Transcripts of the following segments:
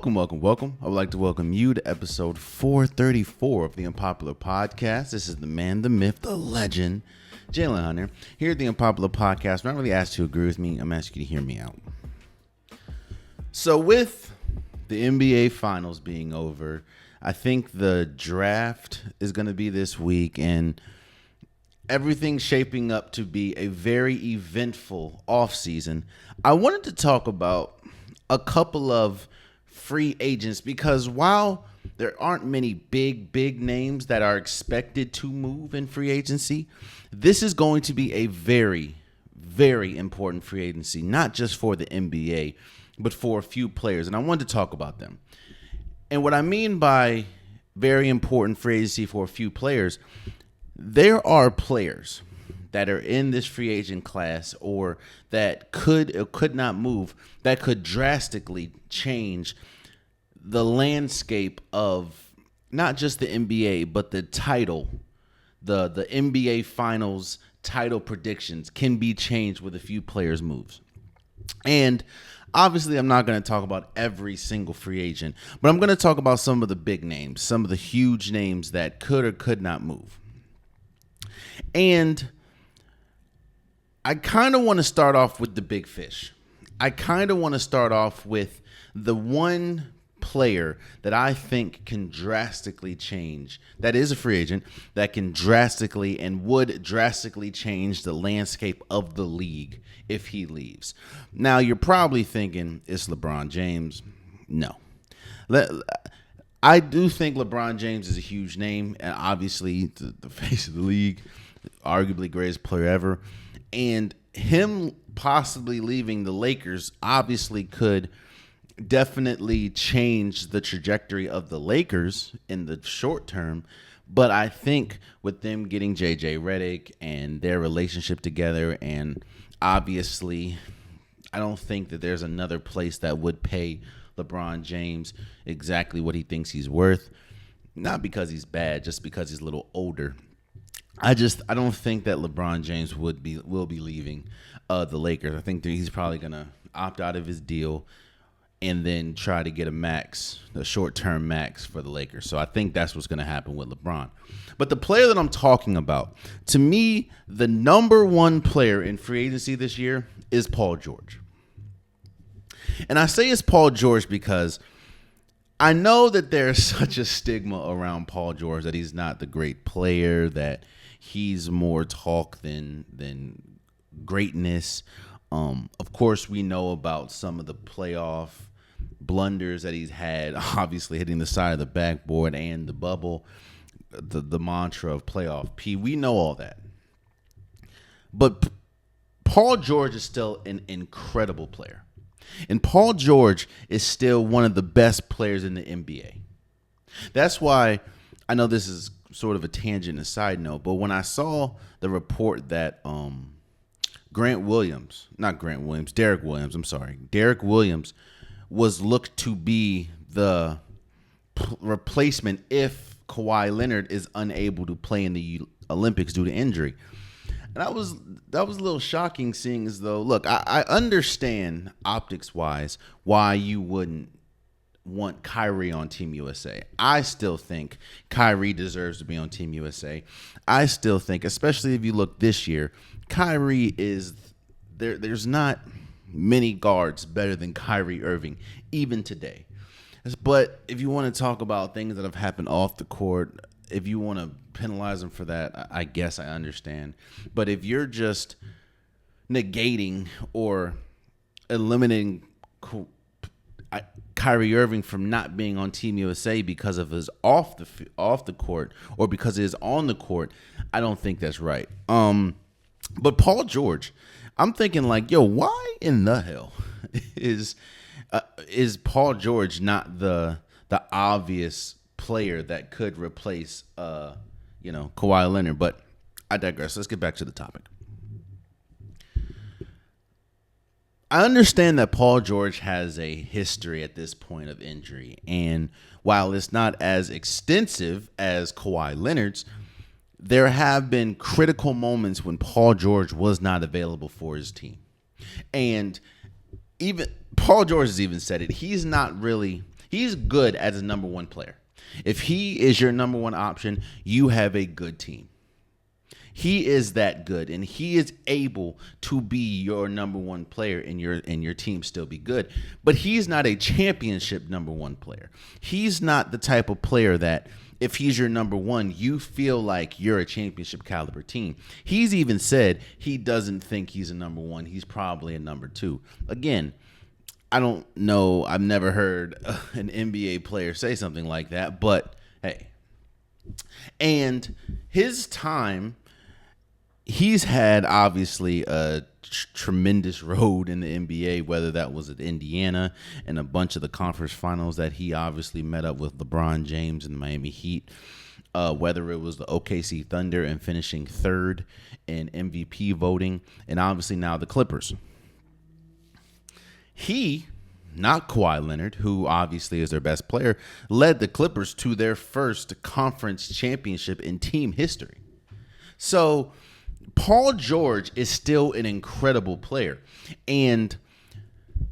Welcome. I would like to welcome you to episode 434 of the Unpopular Podcast. This is the man, the myth, the legend, Jalen Hunter. Here at the Unpopular Podcast, I'm not really asked to agree with me. I'm asking you to hear me out. So with the NBA Finals being over, I think the draft is going to be this week, and everything's shaping up to be a very eventful offseason. I wanted to talk about a couple of free agents because while there aren't many big names that are expected to move in free agency, this is going to be a very important free agency, not just for the NBA, but for a few players. And I wanted to talk about them. And what I mean by very important free agency for a few players, there are players that are in this free agent class or that could or could not move that could drastically change the landscape of not just the NBA, but the title, the NBA Finals title predictions can be changed with a few players' moves. And obviously, I'm not going to talk about every single free agent, but I'm going to talk about some of the big names, some of the huge names that could or could not move. And I kind of want to start off with the big fish. I kind of want to start off with the one player that I think can drastically change, that is a free agent, that can drastically and would drastically change the landscape of the league if he leaves. Now, you're probably thinking, it's LeBron James. No. I do think LeBron James is a huge name, and obviously the face of the league, arguably greatest player ever. And him possibly leaving the Lakers obviously could definitely change the trajectory of the Lakers in the short term. But I think with them getting JJ Redick and their relationship together, and obviously I don't think that there's another place that would pay LeBron James exactly what he thinks he's worth. Not because he's bad, just because he's a little older. I don't think that LeBron James will be leaving the Lakers. I think that he's probably going to opt out of his deal and then try to get a short-term max for the Lakers. So I think that's what's going to happen with LeBron. But the player that I'm talking about, to me, the number one player in free agency this year is Paul George. And I say it's Paul George because I know that there's such a stigma around Paul George that he's not the great player, that he's more talk than greatness. Of course, we know about some of the playoff blunders that he's had, obviously hitting the side of the backboard and the bubble, the mantra of playoff P. We know all that. But Paul George is still an incredible player. And Paul George is still one of the best players in the NBA. That's why I know this is sort of a tangent, a side note, but when I saw the report that Derek Williams was looked to be the replacement if Kawhi Leonard is unable to play in the Olympics due to injury. And that was a little shocking, seeing as though, look, I understand optics-wise why you wouldn't want Kyrie on Team USA. I still think Kyrie deserves to be on Team USA. I still think, especially if you look this year, Kyrie is there. There's not many guards better than Kyrie Irving, even today. But if you want to talk about things that have happened off the court, if you want to penalize him for that, I guess I understand. But if you're just negating or eliminating Kyrie Irving from not being on Team USA because of his off the court or because he is on the court, I don't think that's right. But Paul George, I'm thinking like, yo, why in the hell is Paul George not the obvious player that could replace Kawhi Leonard? But I digress. Let's get back to the topic. I understand that Paul George has a history at this point of injury, and while it's not as extensive as Kawhi Leonard's, there have been critical moments when Paul George was not available for his team. And even Paul George has even said it. He's not really He's good as a number one player. If he is your number one option, you have a good team. He is that good, and he is able to be your number one player, and your team still be good. But he's not a championship number one player. He's not the type of player that if he's your number one, you feel like you're a championship caliber team. He's even said he doesn't think he's a number one. He's probably a number two. Again, I don't know. I've never heard an NBA player say something like that, but hey. And his time, he's had obviously a tremendous road in the NBA, whether that was at Indiana and a bunch of the conference finals that he obviously met up with LeBron James and the Miami Heat, whether it was the OKC Thunder and finishing third in MVP voting, and obviously now the Clippers. He, not Kawhi Leonard, who obviously is their best player, led the Clippers to their first conference championship in team history. So Paul George is still an incredible player. And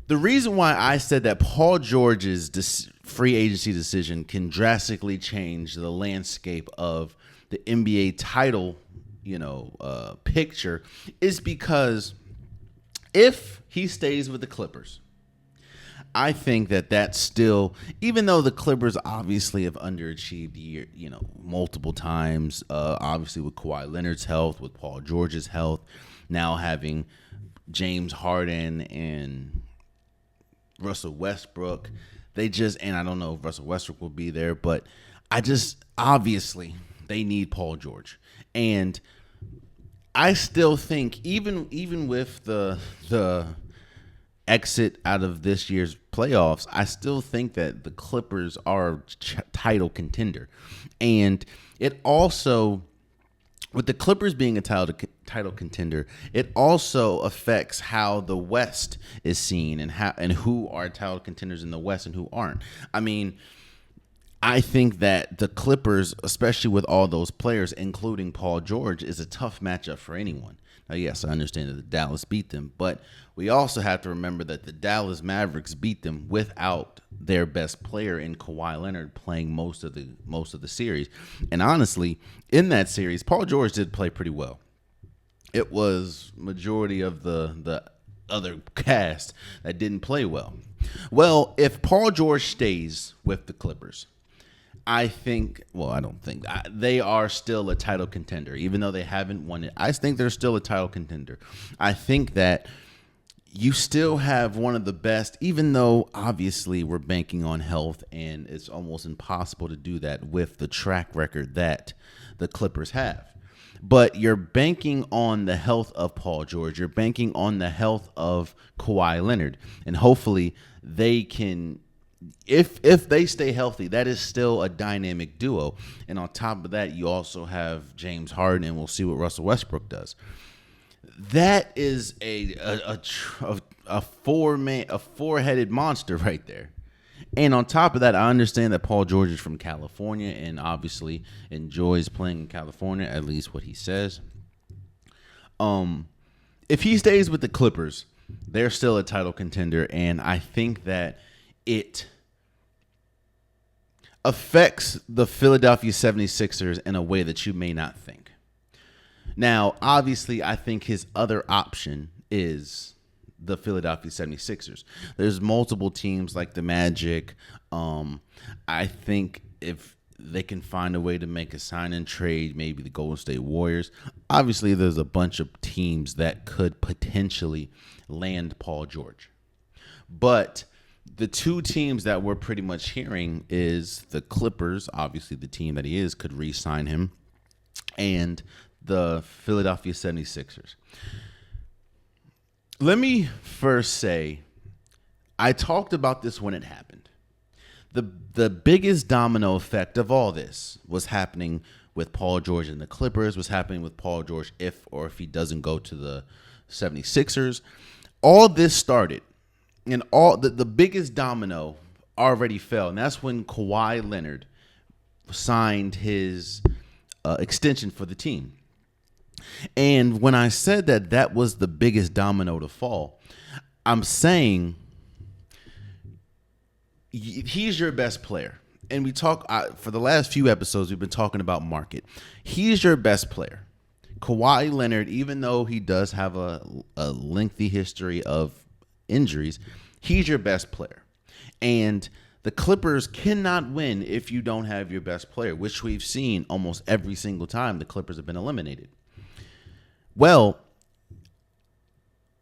the reason why I said that Paul George's free agency decision can drastically change the landscape of the NBA title, picture is because if he stays with the Clippers, I think that that's still, even though the Clippers obviously have underachieved multiple times, obviously with Kawhi Leonard's health, with Paul George's health, now having James Harden and Russell Westbrook, and I don't know if Russell Westbrook will be there, but obviously they need Paul George. And I still think even with the exit out of this year's playoffs, I still think that the Clippers are a title contender. And it also, with the Clippers being a title contender, it also affects how the West is seen and who are title contenders in the West and who aren't. I mean, I think that the Clippers, especially with all those players, including Paul George, is a tough matchup for anyone. Now, yes, I understand that the Dallas beat them, but we also have to remember that the Dallas Mavericks beat them without their best player in Kawhi Leonard playing most of the series. And honestly, in that series, Paul George did play pretty well. It was majority of the other cast that didn't play well. Well, if Paul George stays with the Clippers, they are still a title contender, even though they haven't won it. I think they're still a title contender. I think that you still have one of the best, even though obviously we're banking on health and it's almost impossible to do that with the track record that the Clippers have. But you're banking on the health of Paul George. You're banking on the health of Kawhi Leonard. And hopefully they can, if they stay healthy, that is still a dynamic duo. And on top of that, you also have James Harden, and we'll see what Russell Westbrook does. That is a four-headed monster right there. And on top of that, I understand that Paul George is from California and obviously enjoys playing in California, at least what he says. If he stays with the Clippers, they're still a title contender, and I think that it affects the Philadelphia 76ers in a way that you may not think. Now, obviously, I think his other option is the Philadelphia 76ers. There's multiple teams like the Magic. I think if they can find a way to make a sign and trade, maybe the Golden State Warriors. Obviously, there's a bunch of teams that could potentially land Paul George. But the two teams that we're pretty much hearing is the Clippers, obviously the team that he is, could re-sign him, and the Philadelphia 76ers. Let me first say, I talked about this when it happened. The biggest domino effect of all this was happening with Paul George and the Clippers, was happening with Paul George if he doesn't go to the 76ers. All this started, and all the biggest domino already fell, and that's when Kawhi Leonard signed his extension for the team. And when I said that was the biggest domino to fall, I'm saying he's your best player. And we talk for the last few episodes, we've been talking about market. He's your best player. Kawhi Leonard, even though he does have a lengthy history of injuries, he's your best player. And the Clippers cannot win if you don't have your best player, which we've seen almost every single time the Clippers have been eliminated. Well,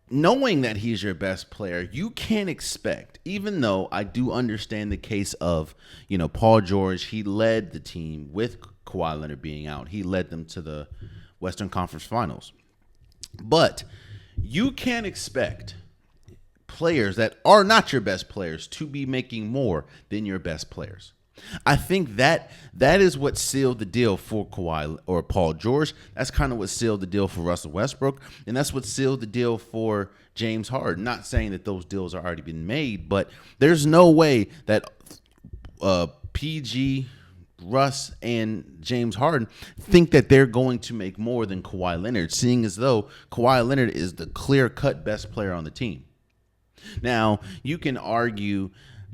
knowing that he's your best player, you can't expect, even though I do understand the case of, Paul George, he led the team with Kawhi Leonard being out. He led them to the Western Conference Finals. But you can't expect players that are not your best players to be making more than your best players. I think that is what sealed the deal for Kawhi or Paul George. That's kind of what sealed the deal for Russell Westbrook, and that's what sealed the deal for James Harden. Not saying that those deals are already been made, but there's no way that PG, Russ, and James Harden think that they're going to make more than Kawhi Leonard, seeing as though Kawhi Leonard is the clear-cut best player on the team. Now, you can argue,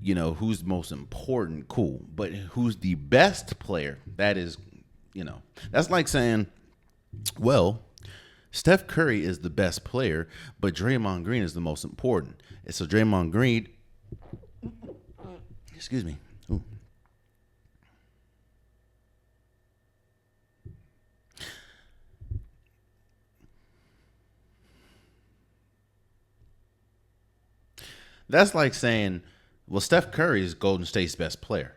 who's most important, cool. But who's the best player? That is, that's like saying, well, Steph Curry is the best player, but Draymond Green is the most important. And so Draymond Green, excuse me. Ooh. That's like saying, well, Steph Curry is Golden State's best player,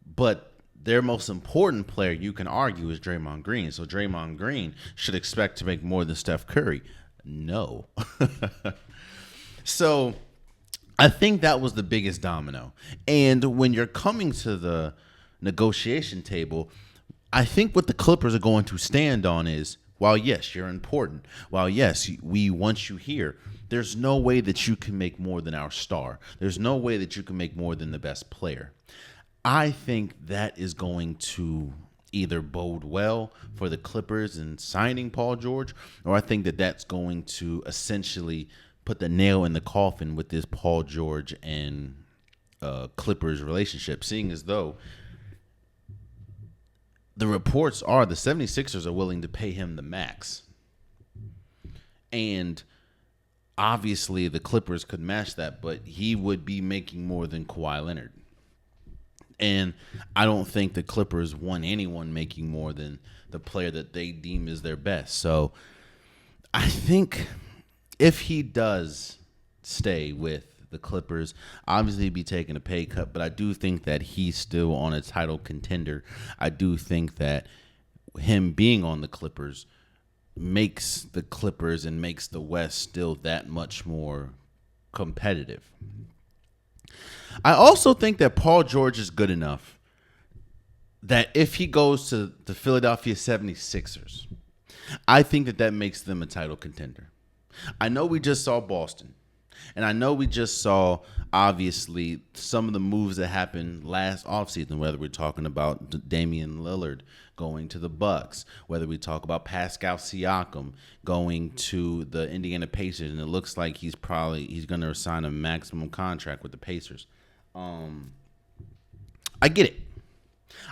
but their most important player, you can argue, is Draymond Green. So Draymond Green should expect to make more than Steph Curry. No. So I think that was the biggest domino. And when you're coming to the negotiation table, I think what the Clippers are going to stand on is, while yes, you're important, while yes, we want you here, there's no way that you can make more than our star. There's no way that you can make more than the best player. I think that is going to either bode well for the Clippers in signing Paul George, or I think that that's going to essentially put the nail in the coffin with this Paul George and Clippers relationship, seeing as though the reports are the 76ers are willing to pay him the max. And obviously the Clippers could match that, but he would be making more than Kawhi Leonard. And I don't think the Clippers want anyone making more than the player that they deem is their best. So I think if he does stay with the Clippers, obviously he'd be taking a pay cut, but I do think that he's still on a title contender. I do think that him being on the Clippers makes the Clippers and makes the West still that much more competitive. I also think that Paul George is good enough that if he goes to the Philadelphia 76ers, I think that that makes them a title contender. I know we just saw Boston, and I know we just saw, obviously, some of the moves that happened last offseason, whether we're talking about Damian Lillard going to the Bucks, whether we talk about Pascal Siakam going to the Indiana Pacers, and it looks like he's going to sign a maximum contract with the Pacers. I get it.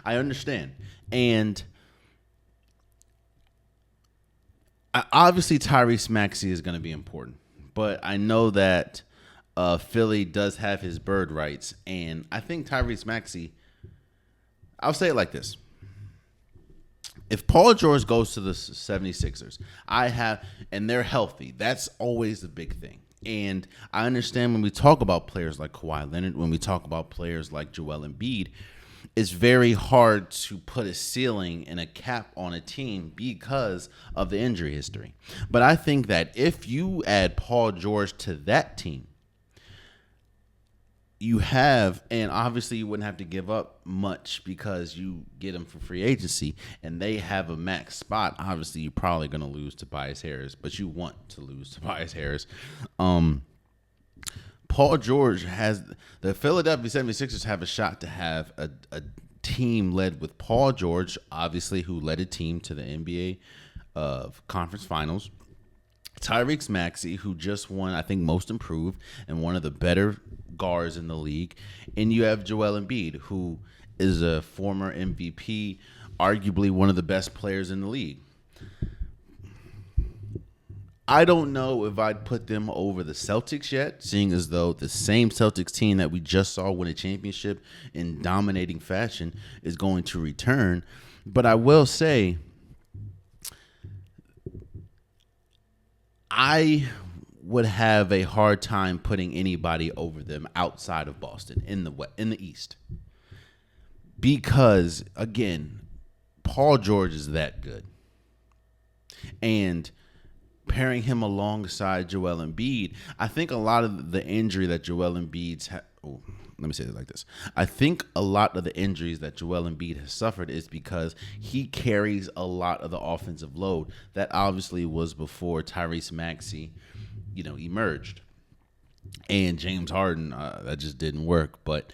I understand. And obviously Tyrese Maxey is going to be important. But I know that Philly does have his bird rights. And I think Tyrese Maxey, I'll say it like this. If Paul George goes to the 76ers, and they're healthy, that's always the big thing. And I understand when we talk about players like Kawhi Leonard, when we talk about players like Joel Embiid, it's very hard to put a ceiling and a cap on a team because of the injury history. But I think that if you add Paul George to that team, you have, and obviously you wouldn't have to give up much because you get him for free agency, and they have a max spot. Obviously, you're probably going to lose Tobias Harris, but you want to lose Tobias Harris. Paul George has the Philadelphia 76ers have a shot to have a team led with Paul George, obviously, who led a team to the NBA Conference Finals. Tyrese Maxey, who just won, I think, Most Improved and one of the better guards in the league, and you have Joel Embiid, who is a former MVP, arguably one of the best players in the league. I don't know if I'd put them over the Celtics yet, seeing as though the same Celtics team that we just saw win a championship in dominating fashion is going to return. But I will say, I would have a hard time putting anybody over them outside of Boston in the East. Because, again, Paul George is that good. And pairing him alongside Joel Embiid, I think a lot of the injury that Joel Embiid's let me say it like this. I think a lot of the injuries that Joel Embiid has suffered is because he carries a lot of the offensive load. That obviously was before Tyrese Maxey, emerged. And James Harden, that just didn't work. But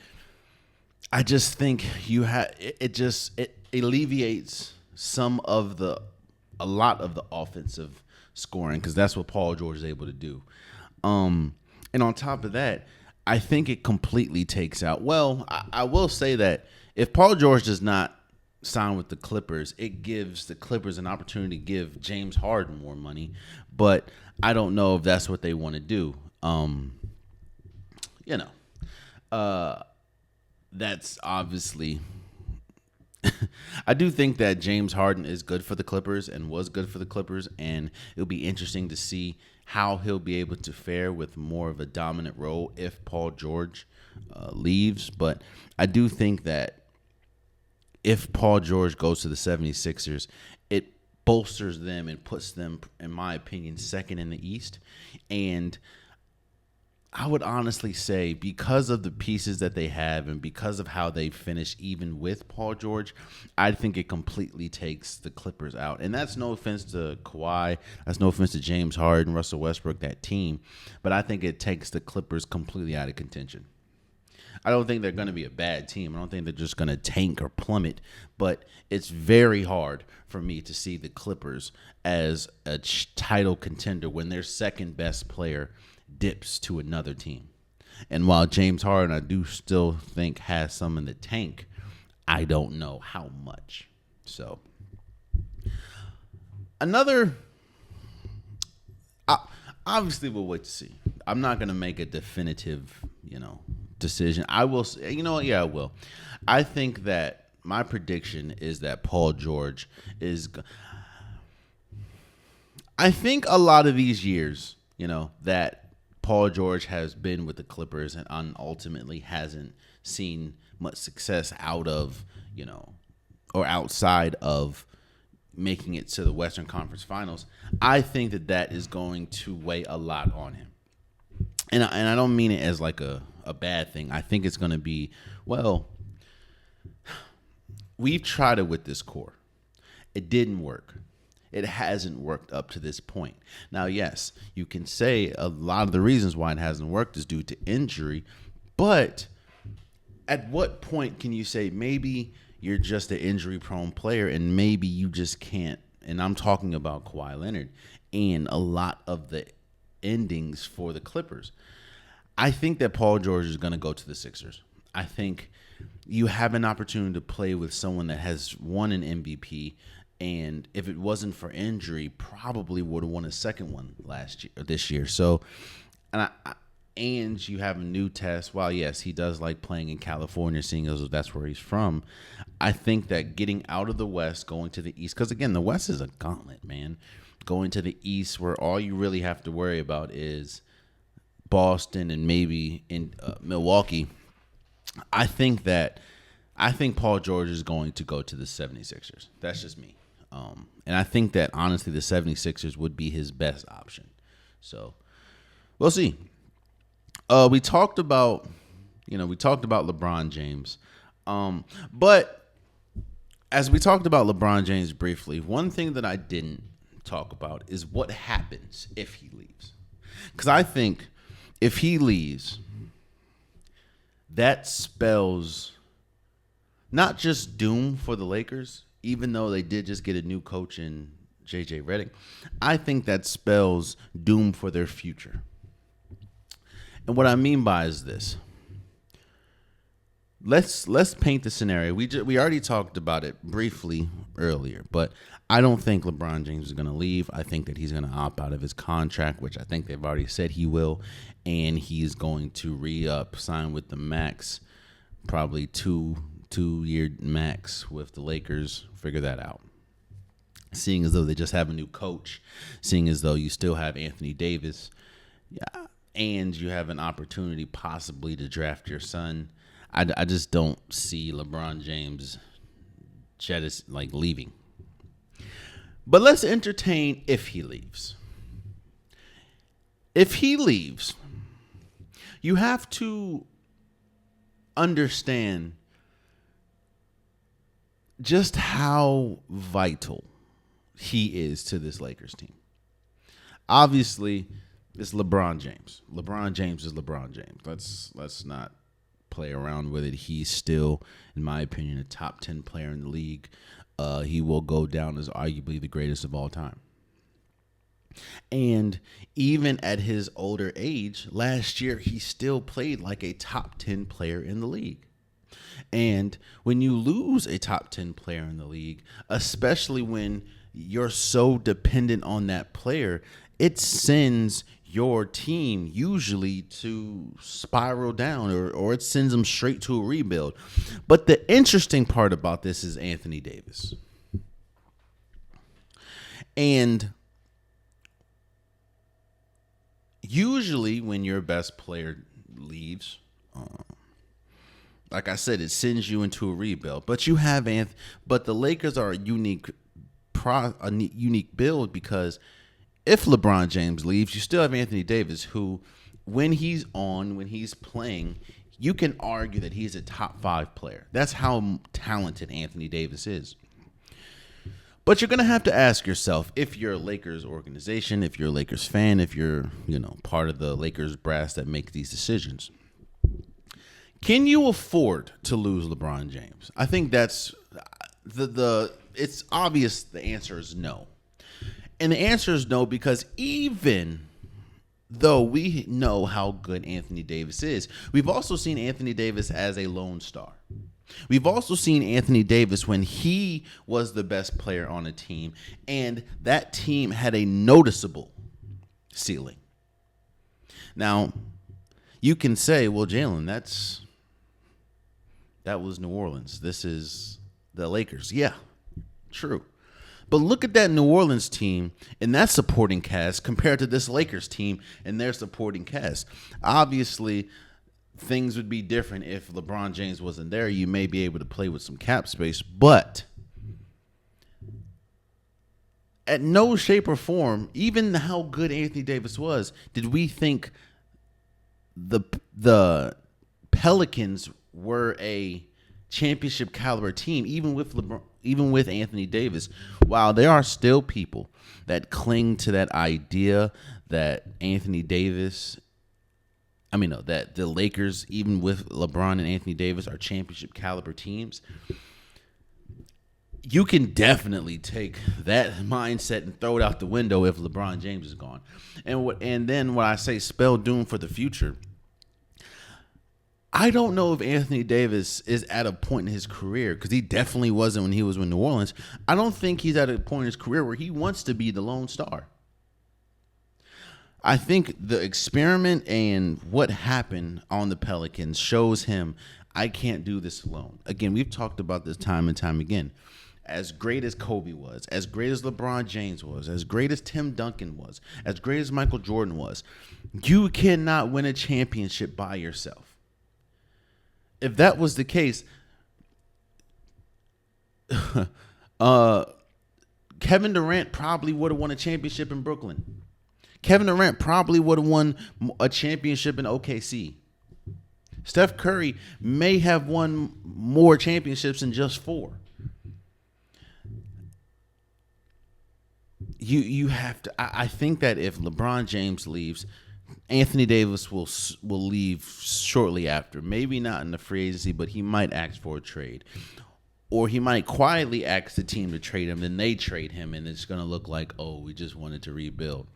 I just think it alleviates a lot of the offensive scoring, because that's what Paul George is able to do. And on top of that, I think it completely takes out. Well, I will say that if Paul George does not sign with the Clippers, it gives the Clippers an opportunity to give James Harden more money. But I don't know if that's what they want to do. That's obviously. I do think that James Harden is good for the Clippers and was good for the Clippers, and it'll be interesting to see how he'll be able to fare with more of a dominant role if Paul George leaves. But I do think that if Paul George goes to the 76ers, it bolsters them and puts them, in my opinion, second in the East. And I would honestly say, because of the pieces that they have and because of how they finish even with Paul George, I think it completely takes the Clippers out. And that's no offense to Kawhi. That's no offense to James Harden, Russell Westbrook, that team. But I think it takes the Clippers completely out of contention. I don't think they're going to be a bad team. I don't think they're just going to tank or plummet. But it's very hard for me to see the Clippers as a title contender when their second best player dips to another team. And while James Harden, I do still think, has some in the tank, I don't know how much. So obviously we'll wait to see. I'm not going to make a definitive, decision. I will say, yeah, I will. I think that my prediction is that Paul George I think a lot of these years, that Paul George has been with the Clippers and ultimately hasn't seen much success out of, or outside of making it to the Western Conference Finals. I think that is going to weigh a lot on him. And I don't mean it as like a bad thing. I think it's going to be, we've tried it with this core. It didn't work. It hasn't worked up to this point. Now, yes, you can say a lot of the reasons why it hasn't worked is due to injury, but at what point can you say maybe you're just an injury-prone player and maybe you just can't? And I'm talking about Kawhi Leonard and a lot of the endings for the Clippers. I think that Paul George is going to go to the Sixers. I think you have an opportunity to play with someone that has won an MVP, and if it wasn't for injury, probably would have won a second one this year. So, and you have a new test. While yes, he does like playing in California, seeing as that's where he's from. I think that getting out of the West, going to the East, because again, the West is a gauntlet, man. Going to the East, where all you really have to worry about is Boston and maybe in Milwaukee. I think Paul George is going to go to the 76ers. That's just me. And I think that, honestly, the 76ers would be his best option. So, we'll see. We talked about LeBron James. But as we talked about LeBron James briefly, one thing that I didn't talk about is what happens if he leaves. Because I think if he leaves, that spells not just doom for the Lakers, even though they did just get a new coach in J.J. Redick. I think that spells doom for their future. And what I mean by is this. let's paint the scenario. We already talked about it briefly earlier, but I don't think LeBron James is going to leave. I think that he's going to opt out of his contract, which I think they've already said he will, and he's going to re-up, sign with the max, probably two-year max with the Lakers. Figure that out. Seeing as though they just have a new coach, seeing as though you still have Anthony Davis, yeah, and you have an opportunity possibly to draft your son. I just don't see LeBron James leaving. But let's entertain if he leaves. If he leaves, you have to understand just how vital he is to this Lakers team. Obviously, it's LeBron James. LeBron James is LeBron James. Let's not play around with it. He's still, in my opinion, a top 10 player in the league. He will go down as arguably the greatest of all time. And even at his older age, last year, he still played like a top 10 player in the league. And when you lose a top 10 player in the league, especially when you're so dependent on that player, it sends your team usually to spiral down, or it sends them straight to a rebuild. But the interesting part about this is Anthony Davis. And usually when your best player leaves, like I said, it sends you into a rebuild. But but the Lakers are a unique build, because if LeBron James leaves, you still have Anthony Davis, who, when he's playing, you can argue that he's a top 5 player. That's how talented Anthony Davis is. But you're going to have to ask yourself, if you're a Lakers organization, if you're a Lakers fan, if you're, part of the Lakers brass that make these decisions, can you afford to lose LeBron James? I think that's it's obvious the answer is no. And the answer is no, because even though we know how good Anthony Davis is, we've also seen Anthony Davis as a lone star. We've also seen Anthony Davis when he was the best player on a team, and that team had a noticeable ceiling. Now, you can say, well, Jalen, that was New Orleans. This is the Lakers. Yeah, true. But look at that New Orleans team and that supporting cast compared to this Lakers team and their supporting cast. Obviously, things would be different if LeBron James wasn't there. You may be able to play with some cap space, but at no shape or form, even how good Anthony Davis was, did we think the Pelicans were a championship caliber team, even with Anthony Davis. While there are still people that cling to that idea that that the Lakers, even with LeBron and Anthony Davis, are championship caliber teams, you can definitely take that mindset and throw it out the window if LeBron James is gone. And then when I say spell doom for the future, I don't know if Anthony Davis is at a point in his career, because he definitely wasn't when he was with New Orleans. I don't think he's at a point in his career where he wants to be the lone star. I think the experiment and what happened on the Pelicans shows him, I can't do this alone. Again, we've talked about this time and time again. As great as Kobe was, as great as LeBron James was, as great as Tim Duncan was, as great as Michael Jordan was, you cannot win a championship by yourself. If that was the case, Kevin Durant probably would have won a championship in Brooklyn. Kevin Durant probably would have won a championship in OKC. Steph Curry may have won more championships than just 4. You have to. I think that if LeBron James leaves, Anthony Davis will leave shortly after. Maybe not in the free agency, but he might ask for a trade. Or he might quietly ask the team to trade him, then they trade him, and it's going to look like, oh, we just wanted to rebuild.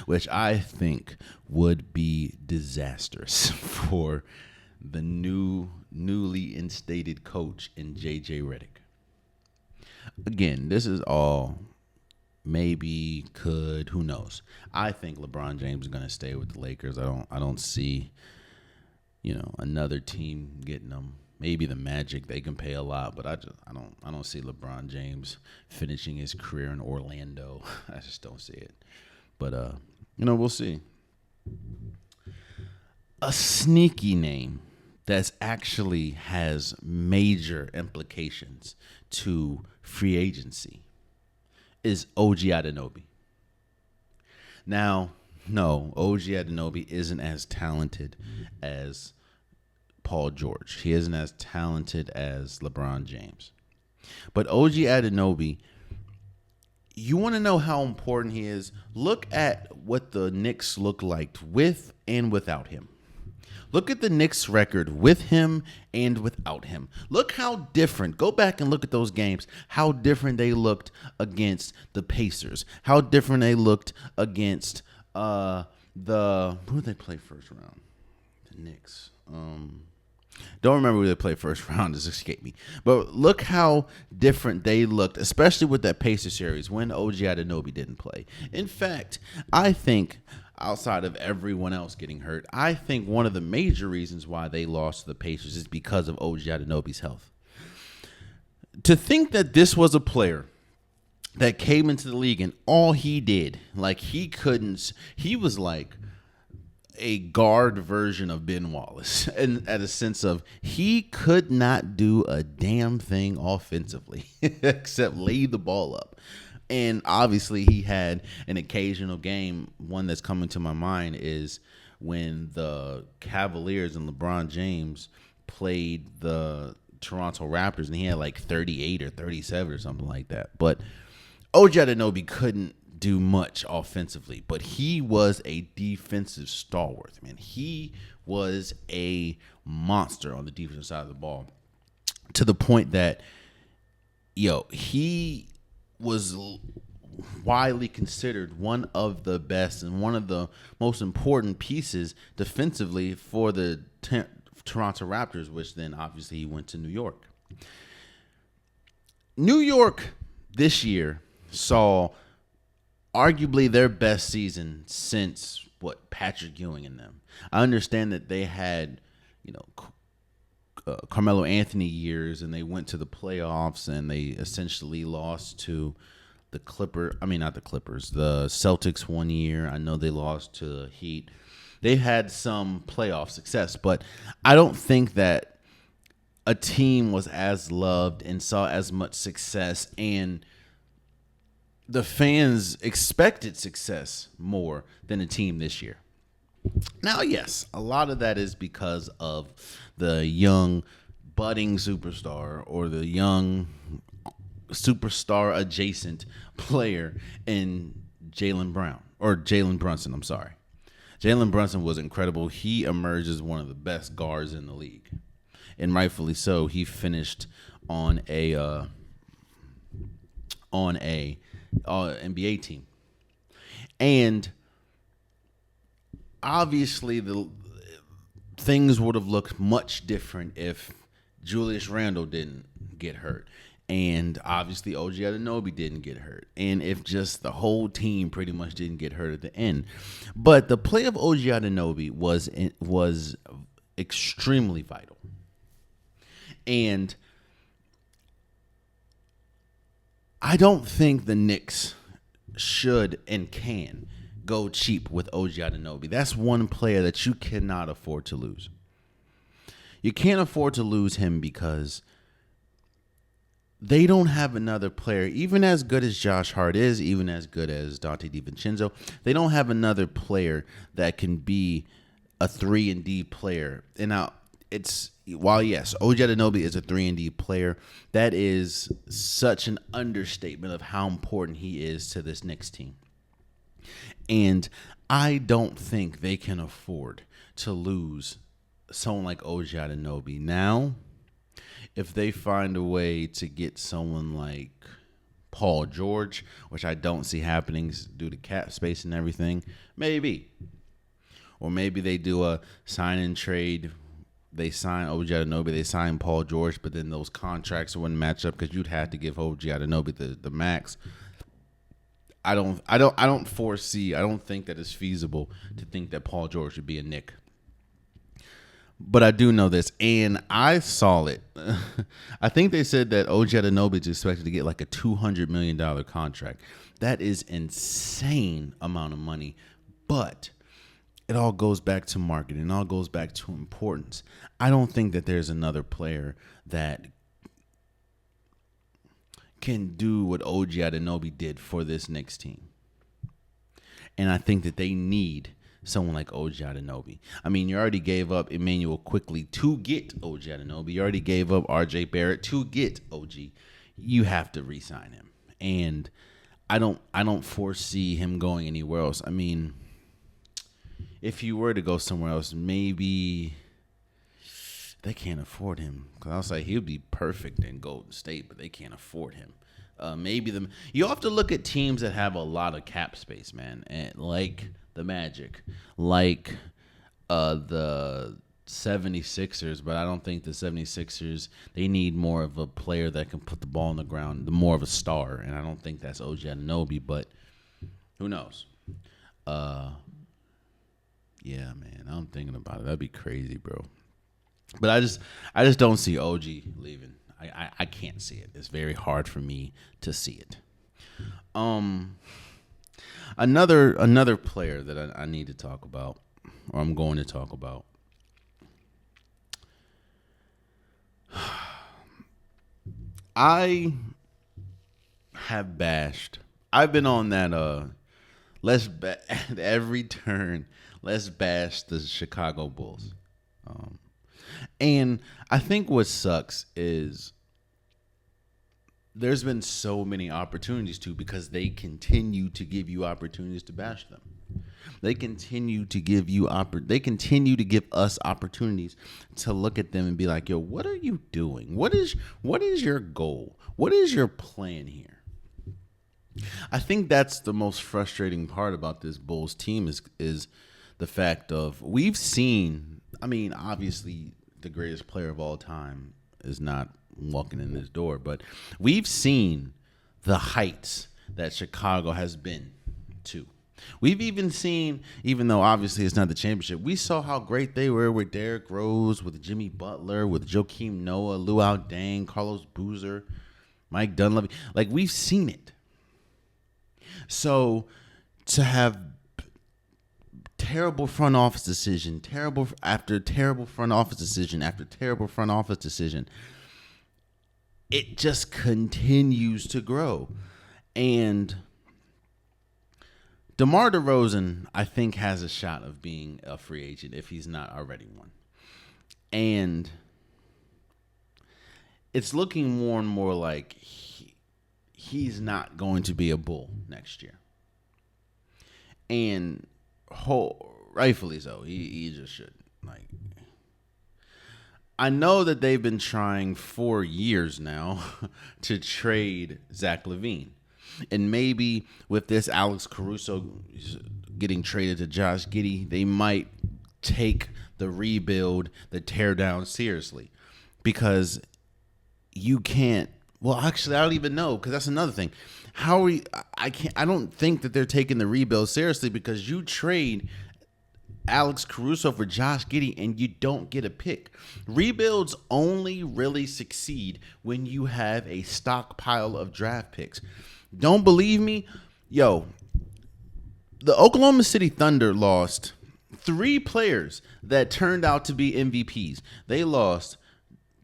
Which I think would be disastrous for the newly instated coach in JJ Redick. Again, this is all maybe, could, who knows. I think LeBron James is going to stay with the Lakers. I don't see, another team getting them. Maybe the Magic, they can pay a lot, but I don't see LeBron James finishing his career in Orlando. I just don't see it. But we'll see. A sneaky name that actually has major implications to free agency is OG Anunoby. Now, no, OG Anunoby isn't as talented as Paul George. He isn't as talented as LeBron James. But OG Anunoby, you want to know how important he is? Look at what the Knicks look like with and without him. Look at the Knicks record with him and without him. Look how different. Go back and look at those games. How different they looked against the Pacers. How different they looked against who did they play first round? The Knicks. Don't remember who they played first round. Just escaped me. But look how different they looked, especially with that Pacers series when OG Anunoby didn't play. In fact, I think outside of everyone else getting hurt, I think one of the major reasons why they lost to the Pacers is because of OG Anunoby's health. To think that this was a player that came into the league and all he did, he was like a guard version of Ben Wallace, and at a sense of he could not do a damn thing offensively except lay the ball up. And obviously he had an occasional game. One that's coming to my mind is when the Cavaliers and LeBron James played the Toronto Raptors, and he had like 38 or 37 or something like that. But OG Anunoby couldn't do much offensively, but he was a defensive stalwart, man. He was a monster on the defensive side of the ball, to the point that, he was widely considered one of the best and one of the most important pieces defensively for the Toronto Raptors, which then obviously he went to New York. New York this year saw arguably their best season since Patrick Ewing and them. I understand that they had, Carmelo Anthony years, and they went to the playoffs, and they essentially lost to the Celtics one year. I know they lost to the Heat. They had some playoff success, but I don't think that a team was as loved and saw as much success, and the fans expected success more than a team this year. Now, yes, a lot of that is because of the young budding superstar or the young superstar adjacent player in Jalen Brunson. I'm sorry. Jalen Brunson was incredible. He emerged as one of the best guards in the league, and rightfully so. He finished on a NBA team, and obviously the things would have looked much different if Julius Randle didn't get hurt, and obviously OG Anunoby didn't get hurt, and if just the whole team pretty much didn't get hurt at the end. But the play of OG Anunoby was extremely vital, and I don't think the Knicks should and can go cheap with OG Anunoby. That's one player that you cannot afford to lose. You can't afford to lose him because they don't have another player, even as good as Josh Hart is, even as good as Dante DiVincenzo, they don't have another player that can be a 3-and-D player. And now, while yes, OG Anunoby is a 3-and-D player, that is such an understatement of how important he is to this Knicks team. And I don't think they can afford to lose someone like OG Anunoby. Now, if they find a way to get someone like Paul George, which I don't see happening due to cap space and everything, maybe. Or maybe they do a sign and trade they signed OG Anunoby, they signed Paul George, but then those contracts wouldn't match up because you'd have to give OG Anunoby the max. I don't foresee. I don't think that it's feasible to think that Paul George would be a Knick. But I do know this, and I saw it. I think they said that OG Anunoby is expected to get like a $200 million contract. That is insane amount of money, but it all goes back to marketing. It all goes back to importance. I don't think that there's another player that can do what OG Anunoby did for this Knicks team. And I think that they need someone like OG Anunoby. I mean, you already gave up Emmanuel Quickly to get OG Anunoby. You already gave up RJ Barrett to get OG. You have to re-sign him. And I don't foresee him going anywhere else. I mean, if you were to go somewhere else, maybe they can't afford him. Because I was like, he'd be perfect in Golden State, but they can't afford him. You have to look at teams that have a lot of cap space, man, and like the Magic, like the 76ers, but I don't think the 76ers, they need more of a player that can put the ball on the ground, more of a star, and I don't think that's OG Anunoby, but who knows? Yeah, man, I'm thinking about it. That'd be crazy, bro. But I just don't see OG leaving. I can't see it. It's very hard for me to see it. Another player that I need to talk about, or I'm going to talk about. I have bashed. I've been on that at every turn. Let's bash the Chicago Bulls. And I think what sucks is there's been so many opportunities to, because they continue to give you opportunities to bash them. They continue to give us opportunities to look at them and be like, yo, what are you doing? What is your goal? What is your plan here? I think that's the most frustrating part about this Bulls team is the fact of we've seen, I mean, obviously the greatest player of all time is not walking in this door, but we've seen the heights that Chicago has been to. We've even seen, even though obviously it's not the championship, we saw how great they were with Derrick Rose, with Jimmy Butler, with Joakim Noah, Luol Deng, Carlos Boozer, Mike Dunleavy. Like, we've seen it. So to have terrible front office decision, terrible front office decision, it just continues to grow. And DeMar DeRozan, I think, has a shot of being a free agent if he's not already one. And it's looking more and more like he's not going to be a Bull next year. And rightfully so. He just shouldn't. Like, I know that they've been trying for years now to trade Zach LaVine. And maybe with this Alex Caruso getting traded to Josh Giddey, they might take the rebuild, the teardown seriously. Because you can't. Well, actually, I don't even know, because that's another thing. I don't think that they're taking the rebuild seriously, because you trade Alex Caruso for Josh Giddey and you don't get a pick. Rebuilds only really succeed when you have a stockpile of draft picks. Don't believe me? Yo, the Oklahoma City Thunder lost 3 players that turned out to be MVPs. They lost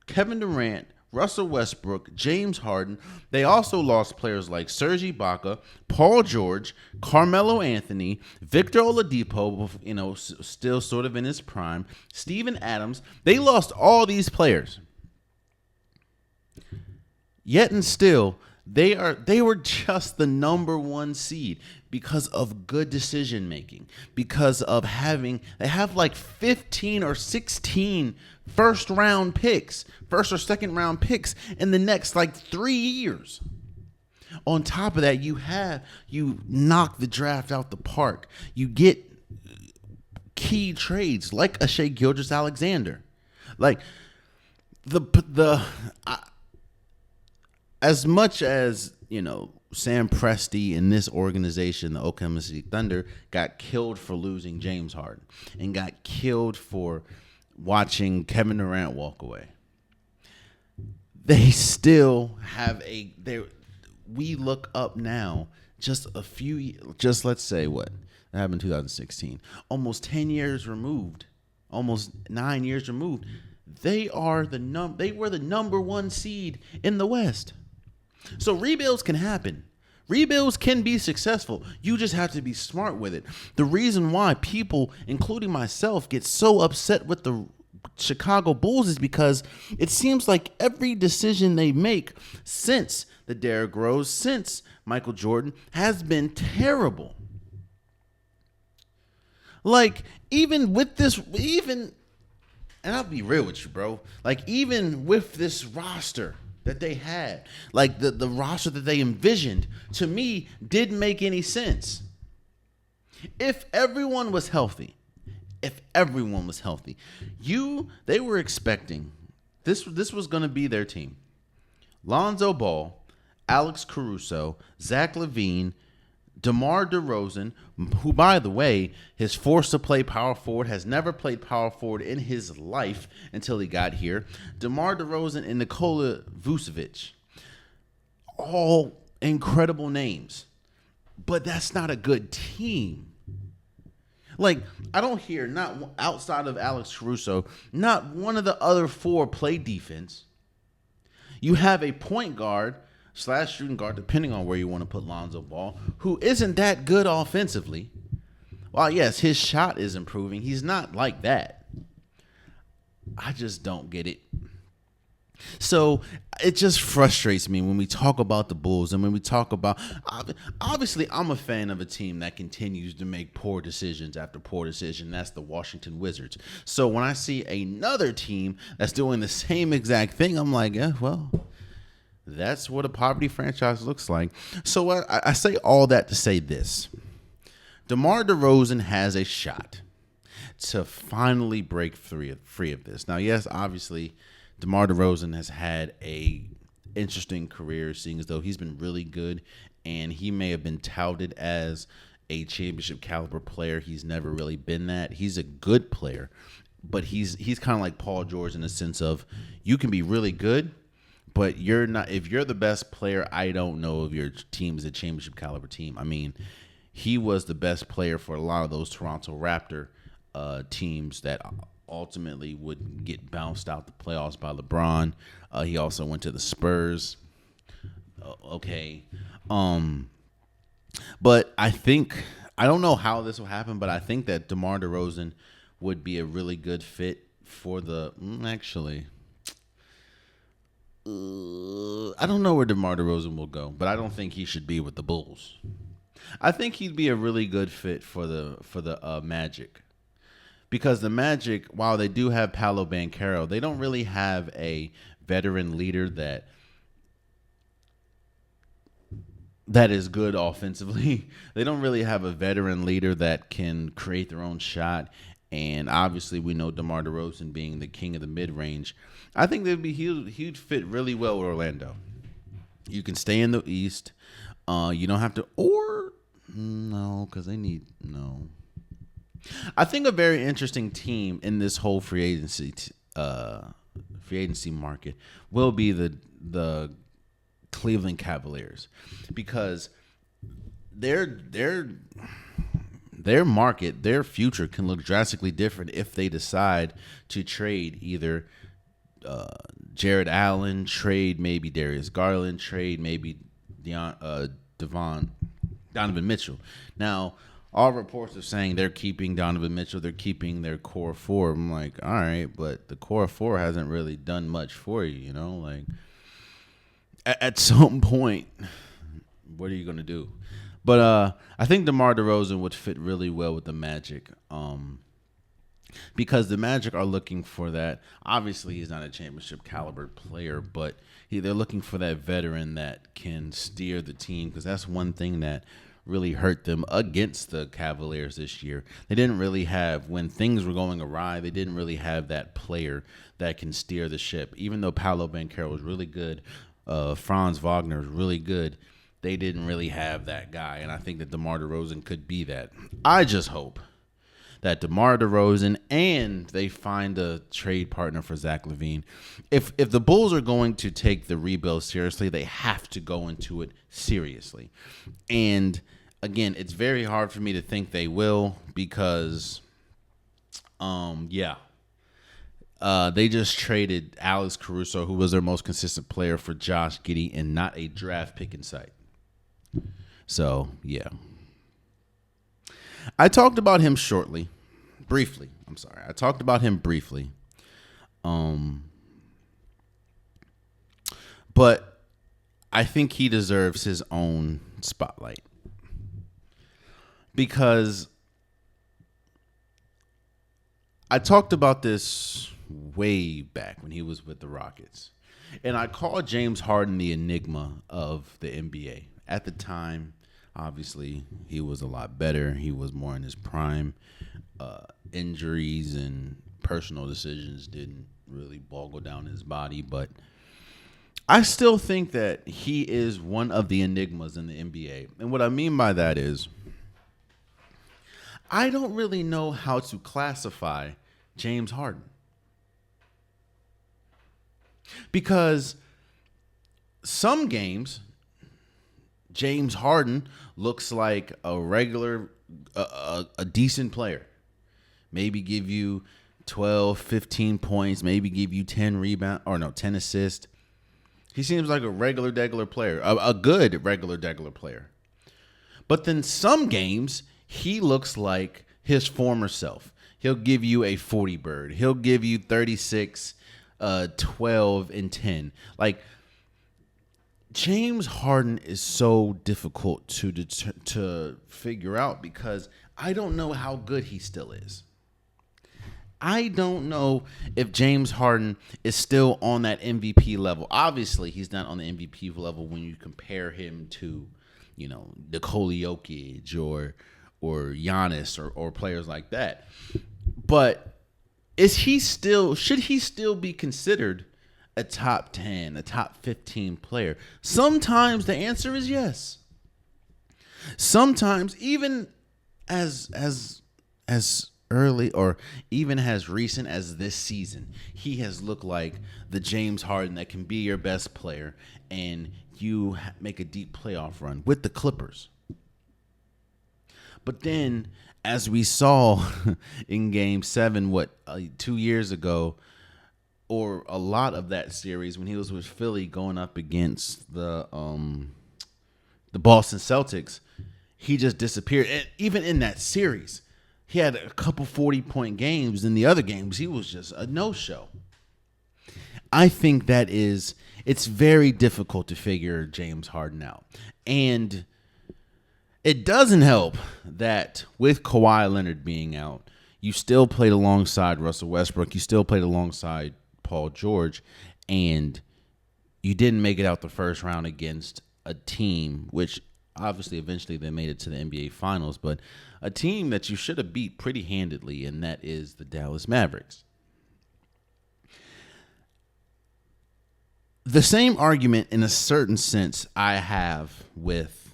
Kevin Durant, Russell Westbrook, James Harden. They also lost players like Serge Ibaka, Paul George, Carmelo Anthony, Victor Oladipo, still sort of in his prime, Steven Adams. They lost all these players. Yet and still, they were just the number 1 seed because of good decision making, because of they have like 15 or 16 first or second round picks in the next like 3 years. On top of that, you knock the draft out the park. You get key trades like a Shai Gilgeous-Alexander. Like the as much as, Sam Presti in this organization, the Oklahoma City Thunder, got killed for losing James Harden and got killed for watching Kevin Durant walk away. They still have we look up now, just let's say what that happened in 2016, almost 10 years removed, almost 9 years removed. They were the number one seed in the West. So rebuilds can happen. Rebuilds can be successful. You just have to be smart with it. The reason why people, including myself, get so upset with the Chicago Bulls is because it seems like every decision they make since the Derrick Rose, since Michael Jordan, has been terrible. Like, even with this, and I'll be real with you, bro. Like, even with this roster that they had, like the roster that they envisioned, to me, didn't make any sense. If everyone was healthy, they were expecting this was going to be their team. Lonzo Ball, Alex Caruso, Zach LaVine, DeMar DeRozan, who, by the way, is forced to play power forward, has never played power forward in his life until he got here. DeMar DeRozan and Nikola Vucevic. All incredible names. But that's not a good team. Like, I don't hear, not outside of Alex Caruso, not one of the other four play defense. You have a point guard / shooting guard, depending on where you want to put Lonzo Ball, who isn't that good offensively. While, yes, his shot is improving, he's not like that. I just don't get it. So it just frustrates me when we talk about the Bulls and when we talk about, obviously I'm a fan of a team that continues to make poor decisions after poor decision. That's the Washington Wizards. So when I see another team that's doing the same exact thing, I'm like, yeah, well, that's what a poverty franchise looks like. So I say all that to say this. DeMar DeRozan has a shot to finally break free of this. Now, yes, obviously, DeMar DeRozan has had a interesting career, seeing as though he's been really good, and he may have been touted as a championship caliber player. He's never really been that. He's a good player, but he's kind of like Paul George in the sense of you can be really good, but you're not. If you're the best player, I don't know if your team is a championship caliber team. I mean, he was the best player for a lot of those Toronto Raptor teams that ultimately would get bounced out the playoffs by LeBron. He also went to the Spurs. Okay. But I don't know how this will happen, but I think that DeMar DeRozan would be a really good fit for the, I don't know where DeMar DeRozan will go, but I don't think he should be with the Bulls. I think he'd be a really good fit for the Magic. Because the Magic, while they do have Paolo Banchero, they don't really have a veteran leader that is good offensively. They don't really have a veteran leader that can create their own shot. And obviously, we know DeMar DeRozan being the king of the mid-range. I think he'd fit really well with Orlando. You can stay in the East. You don't have to, because they need, no. I think a very interesting team in this whole free agency market will be the Cleveland Cavaliers, because their market, their future can look drastically different if they decide to trade either Jared Allen, trade maybe Darius Garland, trade maybe Donovan Mitchell. Now, all reports are saying they're keeping Donovan Mitchell. They're keeping their core four. I'm like, all right, but the core four hasn't really done much for you, you know? Like, at some point, what are you going to do? But I think DeMar DeRozan would fit really well with the Magic, because the Magic are looking for that. Obviously, he's not a championship caliber player, but they're looking for that veteran that can steer the team, because that's one thing that really hurt them against the Cavaliers this year. They didn't really have, when things were going awry, they didn't really have that player that can steer the ship. Even though Paolo Banchero was really good, Franz Wagner was really good, they didn't really have that guy. And I think that DeMar DeRozan could be that. I just hope that DeMar DeRozan and they find a trade partner for Zach LaVine. If the Bulls are going to take the rebuild seriously, they have to go into it seriously. And again, it's very hard for me to think they will because, they just traded Alex Caruso, who was their most consistent player, for Josh Giddey and not a draft pick in sight. So, yeah. I talked about him briefly. I talked about him briefly. But I think he deserves his own spotlight. Because I talked about this way back when he was with the Rockets. And I called James Harden the enigma of the NBA. At the time, obviously, he was a lot better. He was more in his prime. Injuries and personal decisions didn't really boggle down his body. But I still think that he is one of the enigmas in the NBA. And what I mean by that is I don't really know how to classify James Harden. Because some games, James Harden looks like a regular, a decent player. Maybe give you 12, 15 points, maybe give you 10 assists. He seems like a regular player, a good regular player. But then some games, he looks like his former self. He'll give you a 40 bird. He'll give you 36, 12, and 10. Like, James Harden is so difficult to figure out because I don't know how good he still is. I don't know if James Harden is still on that MVP level. Obviously, he's not on the MVP level when you compare him to, Nikola Jokic or Giannis or players like that. But should he still be considered a top 10, a top 15 player? Sometimes the answer is yes. Sometimes even as early or even as recent as this season, he has looked like the James Harden that can be your best player and you make a deep playoff run with the Clippers. But then, as we saw in Game 7, 2 years ago, or a lot of that series when he was with Philly going up against the Boston Celtics, he just disappeared. And even in that series, he had a couple 40-point games. In the other games, he was just a no-show. I think it's very difficult to figure James Harden out. And it doesn't help that with Kawhi Leonard being out, you still played alongside Russell Westbrook. You still played alongside Paul George. And you didn't make it out the first round against a team, which obviously eventually they made it to the NBA Finals, but a team that you should have beat pretty handedly, and that is the Dallas Mavericks. The same argument, in a certain sense, I have with